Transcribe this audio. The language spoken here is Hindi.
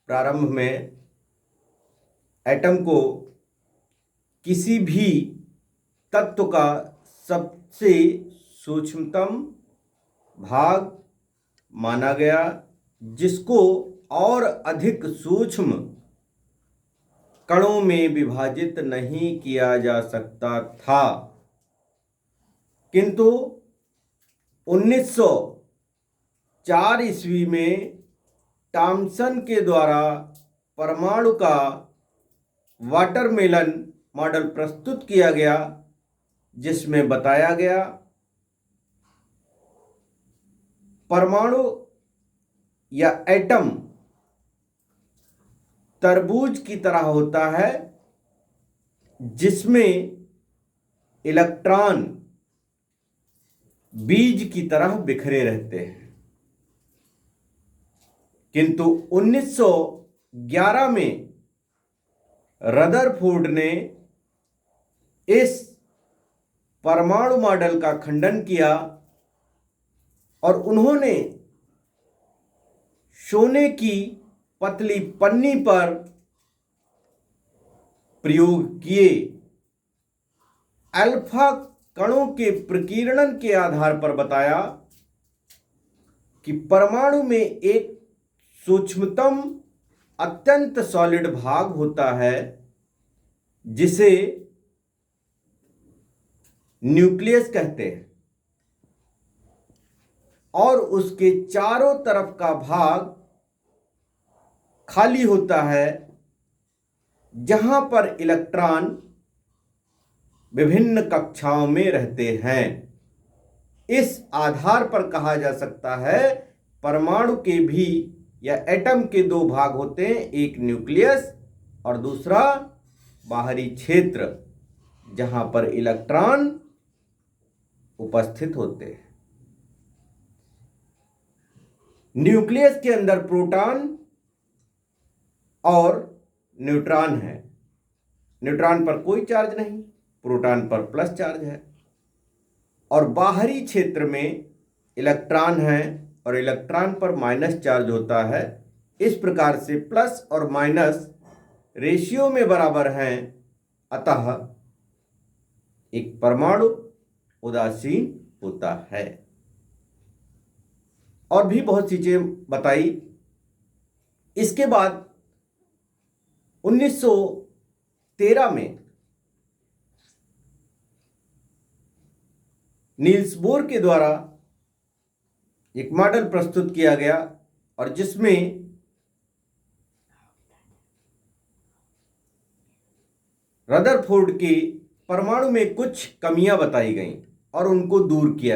प्रारंभ में एटम को किसी भी तत्व का सबसे सूक्ष्मतम भाग माना गया, जिसको और अधिक सूक्ष्म कणों में विभाजित नहीं किया जा सकता था। किंतु 1904 ईस्वी में थॉमसन के द्वारा परमाणु का वाटरमेलन मॉडल प्रस्तुत किया गया, जिसमें बताया गया परमाणु या एटम तरबूज की तरह होता है, जिसमें इलेक्ट्रॉन बीज की तरह बिखरे रहते हैं। किंतु 1911 में रदरफोर्ड ने इस परमाणु मॉडल का खंडन किया और उन्होंने सोने की पतली पन्नी पर प्रयोग किए। अल्फा कणों के प्रकीर्णन के आधार पर बताया कि परमाणु में एक सूक्ष्मतम अत्यंत सॉलिड भाग होता है, जिसे न्यूक्लियस कहते हैं, और उसके चारों तरफ का भाग खाली होता है, जहां पर इलेक्ट्रॉन विभिन्न कक्षाओं में रहते हैं। इस आधार पर कहा जा सकता है परमाणु के भी या एटम के दो भाग होते हैं, एक न्यूक्लियस और दूसरा बाहरी क्षेत्र, जहां पर इलेक्ट्रॉन उपस्थित होते हैं। न्यूक्लियस के अंदर प्रोटॉन और न्यूट्रॉन है। न्यूट्रॉन पर कोई चार्ज नहीं, प्रोटॉन पर प्लस चार्ज है, और बाहरी क्षेत्र में इलेक्ट्रॉन है और इलेक्ट्रॉन पर माइनस चार्ज होता है। इस प्रकार से प्लस और माइनस रेशियो में बराबर हैं, अतः एक परमाणु उदासीन होता है। और भी बहुत चीजें बताई। इसके बाद 1913 में नील्स बोर के द्वारा एक मॉडल प्रस्तुत किया गया, और जिसमें रदरफोर्ड के परमाणु में कुछ कमियां बताई गईं और उनको दूर किया